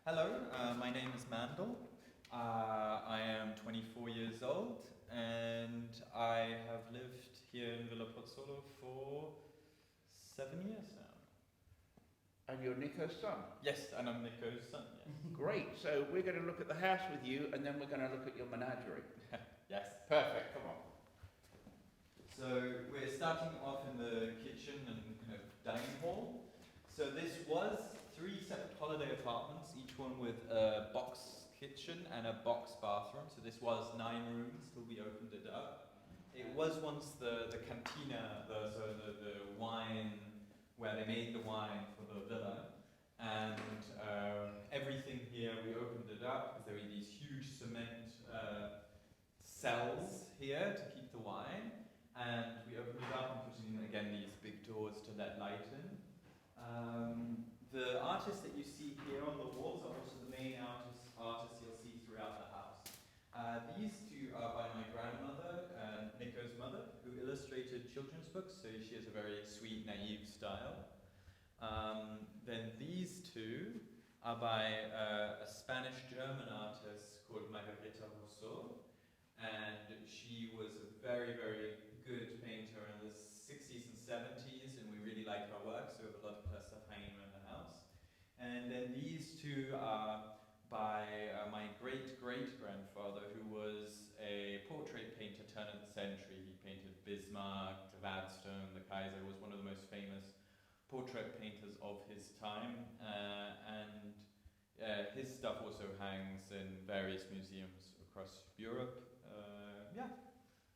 Hello, my name is Mandel. I am 24 years old and I have lived here in Villa Pozzolo for 7 years now. And you're Nico's son? Yes, and I'm Nico's son, yes. Great, so we're going to look at the house with you and then we're going to look at your menagerie. Yes. Perfect, come on. So we're starting off in the kitchen and dining hall. So this was 3 separate holiday apartments, each one with a box kitchen and a box bathroom. So this was 9 rooms till we opened it up. It was once the cantina, the wine, where they made the wine for the villa. And everything here, we opened it up because there were these huge cement cells here to keep the wine. And we opened it up and put in, again, these big doors to let light in. The artists that you see here on the walls are also the main artists you'll see throughout the house. These two are by my grandmother, Nico's mother, who illustrated children's books, so she has a very sweet, naive style. Then these two are by a Spanish-German artist called Margarita Rousseau, and she was a very, very good painter in the 60s and 70s, and we really like her work, so we have a lot of her stuff hanging around the house. And then these two are by my great-great-grandfather, who was a portrait painter turn of the century. He painted Bismarck, Gladstone, the Kaiser, was one of the most famous portrait painters of his time, and his stuff also hangs in various museums across Europe. Yeah.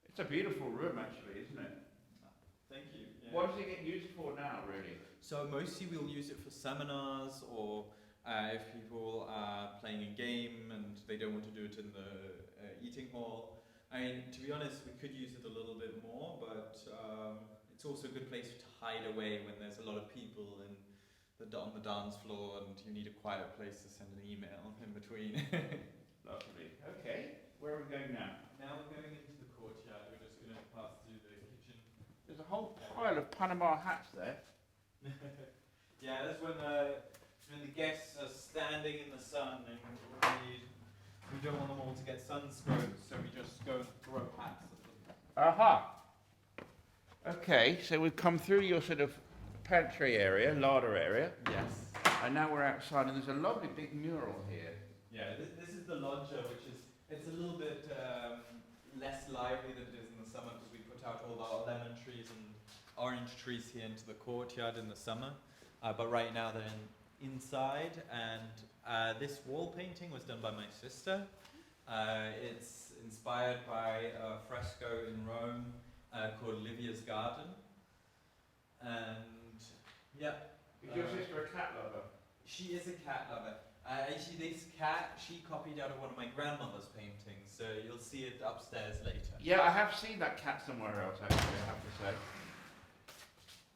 It's a beautiful room actually, isn't it? Thank you. Yeah. What does it get used for now, really? So mostly we'll use it for seminars, or if people are playing a game and they don't want to do it in the eating hall. I mean, to be honest, we could use it a little bit more, but it's also a good place to hide away when there's a lot of people on the dance floor and you need a quiet place to send an email in between. Lovely. Okay, where are we going now? Now we're going into the courtyard. We're just going to pass through the kitchen. There's a whole pile of Panama hats there. Yeah, that's when the guests are standing in the sun and we don't want them all to get sunstroke, so we just go and throw hats at them. Aha! Okay, so we've come through your sort of pantry area, larder area, Yes. and now we're outside and there's a lovely big mural here. Yeah, this is the loggia, which is, it's a little bit less lively than it is in the summer because we put out all our lemon trees and orange trees here into the courtyard in the summer. But right now they're inside, and this wall painting was done by my sister. It's inspired by a fresco in Rome called Livia's Garden. And yeah. Is your sister a cat lover? She is a cat lover. Actually, this cat, she copied out of one of my grandmother's paintings, so you'll see it upstairs later. Yeah, I have seen that cat somewhere else, actually, I have to say.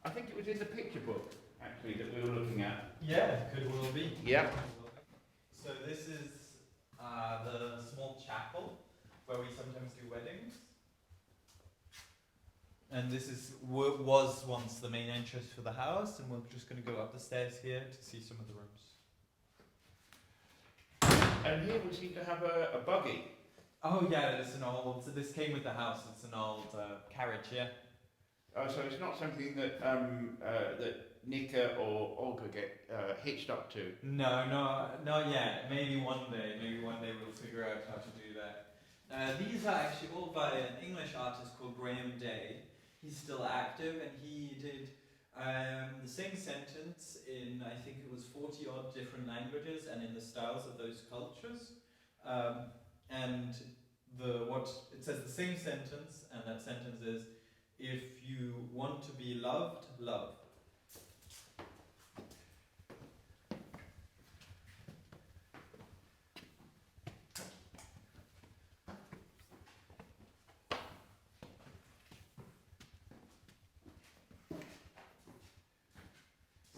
I think it was in the picture book, actually, that we were looking at. Yeah, could well be. Yeah. So this is the small chapel where we sometimes do weddings. And this was once the main entrance for the house, and we're just going to go up the stairs here to see some of the rooms. And here we seem to have a buggy. Oh yeah, it's an old, so this came with the house, it's an old carriage, yeah. Oh, so it's not something that that Nika or Olga get hitched up to? No, not yet. Maybe one day we'll figure out how to do that. These are actually all by an English artist called Graham Day. He's still active, and he did the same sentence in, I think it was 40 odd different languages and in the styles of those cultures. And it says the same sentence, and that sentence is, if you want to be loved, love.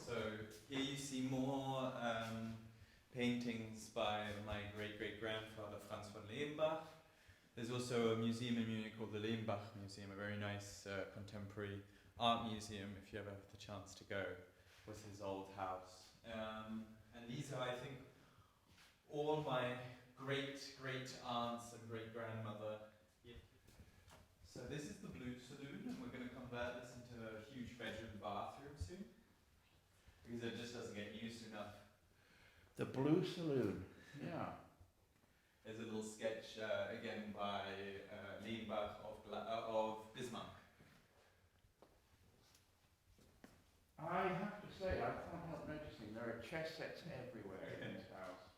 So here you see more paintings by my great-great-grandfather Franz von Lehmbach. There's also a museum in Munich called the Lehmbach Museum, a very nice contemporary art museum if you ever have the chance to go, with his old house. And these are, I think, all my great aunts and great grandmother. So this is the blue saloon, and we're going to convert this into a huge bedroom bathroom soon, because it just doesn't get used enough. The Blue Saloon. Yeah. There's a little sketch again by Leonbach of Bismarck. I have to say, I can't help noticing there are chess sets everywhere in this house.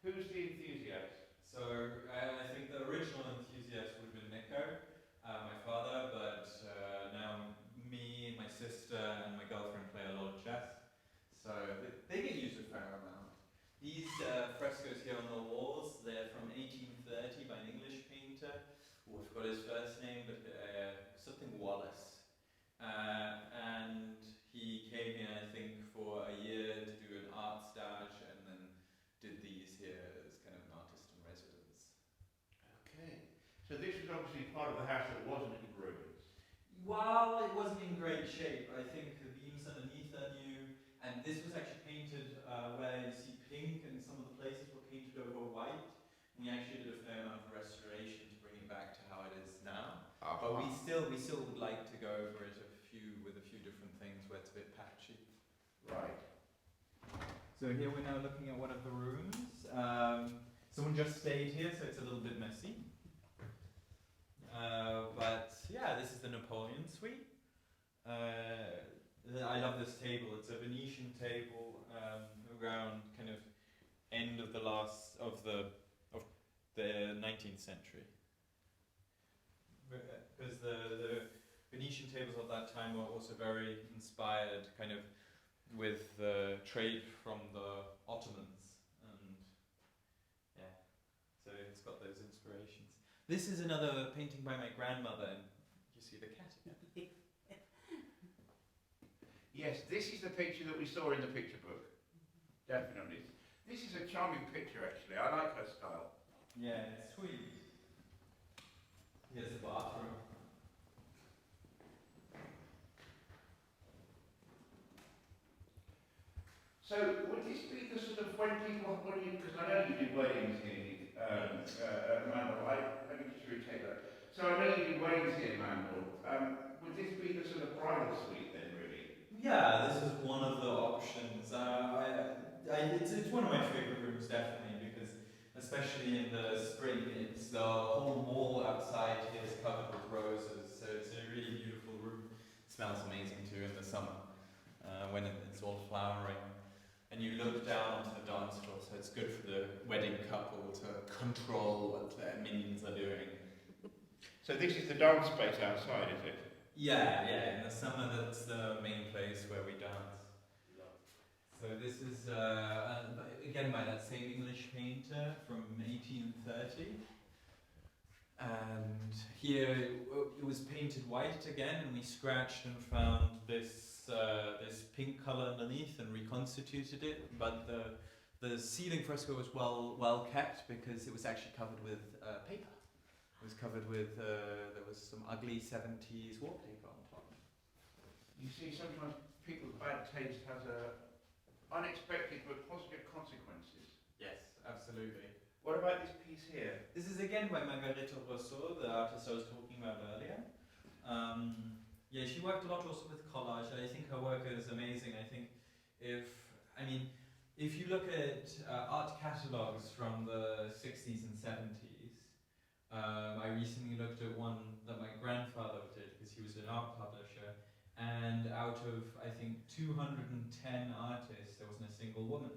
Who's the enthusiast? So I think the original enthusiast would have been Nico, my father, but now me, my sister, and my girlfriend play a lot of chess. So they get used a fair amount. These frescoes here on the walls, they're from 1830 by an English painter. Oh, I forgot his first name, but something Wallace. And he came here, I think, for a year to do an art stage, and then did these here as kind of an artist in residence. Okay. So this was obviously part of the house that wasn't in ruins. Well, it wasn't in great shape. I think the beams underneath are new, and this was actually painted where you see pink, and some of the places were painted over white. We actually did a fair amount of restoration to bring it back to how it is now. But we still would like to go over it with a few different things where it's a bit patchy. Right. So here we're now looking at one of the rooms. Someone just stayed here, so it's a little bit messy. But yeah, this is the Napoleon suite. I love this table. It's a Venetian table around kind of end of the 19th century. Because the Venetian tables of that time were also very inspired, kind of with the trade from the Ottomans, and yeah, so it's got those inspirations. This is another painting by my grandmother, and you see the cat again. Yes, this is the picture that we saw in the picture book. Definitely. This is a charming picture, actually. I like her style. Yeah, it's sweet. Here's the bathroom. So, would this be the sort of when people, because I know you do weddings here, Mandel, let me just retake that. So I know you do weddings here, Mandel. Would this be the sort of bridal suite then, really? Yeah, this is one of the options. It's one of my favorite rooms, definitely, because especially in the spring, it's the whole wall outside here is covered with roses, so it's a really beautiful room. It smells amazing too in the summer when it's all flowering. And you look down onto the dance floor, so it's good for the wedding couple to control what their minions are doing. So this is the dance space outside, is it? Yeah. In the summer, that's the main place where we dance. So this is, again, by that same English painter from 1830. And here it was painted white again, and we scratched and found this pink color underneath and reconstituted it. But the ceiling fresco was well kept because it was actually covered with paper. It was covered with there was some ugly 70s wallpaper on top. You see, sometimes people's bad taste has unexpected but positive consequences. Yes, absolutely. What about this piece here? This is again by Margarita Rousseau, the artist I was talking about earlier. Yeah, she worked a lot also with collage. I think her work is amazing. I think if you look at art catalogues from the 60s and 70s, I recently looked at one that my grandfather did because he was an art publisher, and out of, I think, 210 artists, there wasn't a single woman.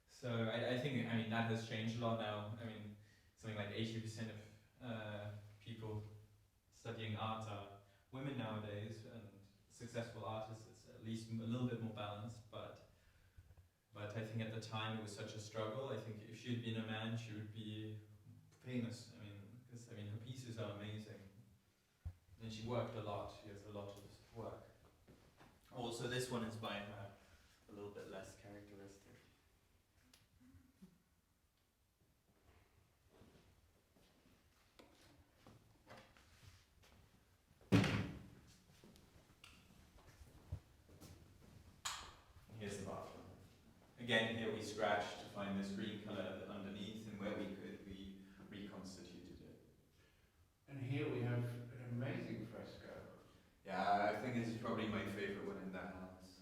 So I think that has changed a lot now. I mean, something like 80% of people studying art are women nowadays, and successful artists, it's at least a little bit more balanced, but I think at the time it was such a struggle. I think if she had been a man, she would be famous. Because her pieces are amazing. And she worked a lot. She has a lot of work. Also, this one is by her, a little bit less characteristic. Here's the bathroom. Again, here we scratched to find this green color underneath. where we could, we reconstituted it. And here we have an amazing fresco. Yeah, I think this is probably my favorite one in the house.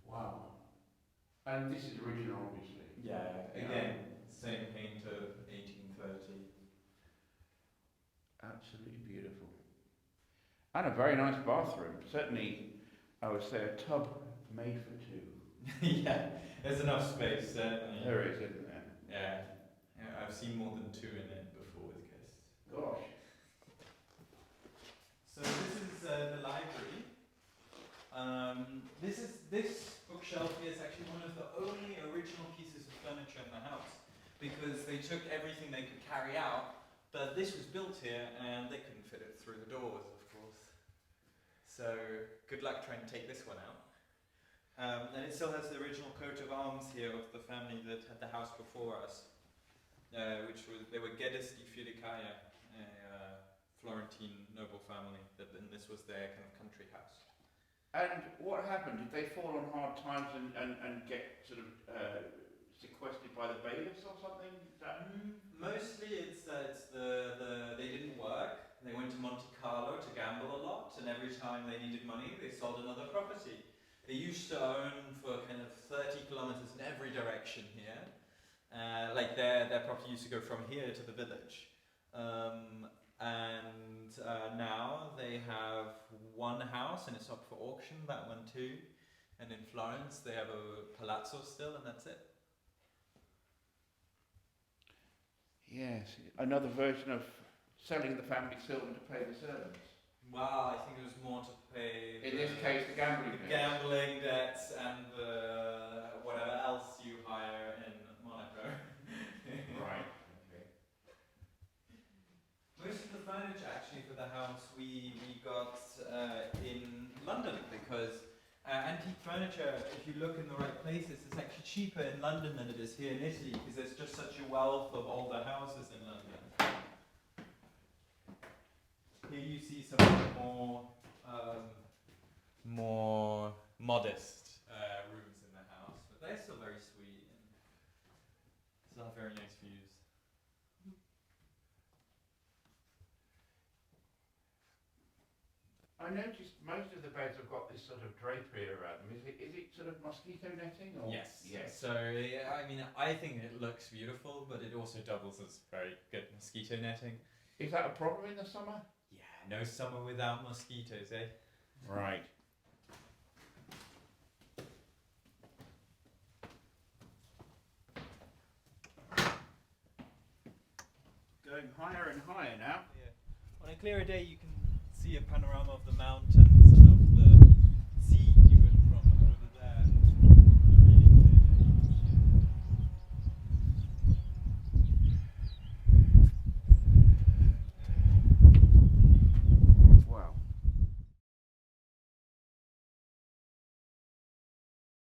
Wow. And this is original, obviously. Yeah, again, same painter, 1830. Absolutely beautiful. And a very nice bathroom. Certainly, I would say a tub made for two. Yeah, there's enough space, certainly. There is, isn't there? Yeah. Yeah, I've seen more than two in it before with guests. Gosh. So this is the library. This bookshelf here is actually one of the only original pieces of furniture in the house, because they took everything they could carry out, but this was built here and they couldn't fit it through the doors, of course. So good luck trying to take this one out. And it still has the original coat of arms here of the family that had the house before us, they were Geddes di Filicaia, a Florentine noble family, and this was their kind of country house. And what happened? Did they fall on hard times and get sort of sequestered by the bailiffs or something? Mostly it's they didn't work. They went to Monte Carlo to gamble a lot, and every time they needed money, they sold another property. They used to own for kind of 30 kilometers in every direction here. Like their property used to go from here to the village. Now they have one house and it's up for auction, that one too. And in Florence they have a palazzo still, and that's it. Yes, another version of selling the family silver to pay the servants. Well, I think it was more to pay in this case, the gambling debts and the whatever else you hire in Monaco. Right. Okay. Most of the furniture actually for the house we got in London, because antique furniture, if you look in the right places, it's actually cheaper in London than it is here in Italy, because there's just such a wealth of older houses in London. Here you see some of the more modest rooms in the house, but they're still very sweet and still have very nice views. I noticed most of the beds have got this sort of drapery around them. Is it sort of mosquito netting? Or? Yes. Yes. So yeah, I mean, I think it looks beautiful, but it also doubles as very good mosquito netting. Is that a problem in the summer? Yeah, no summer without mosquitoes, eh? Right. Going higher and higher now. Yeah. On a clearer day, you can see a panorama of the mountains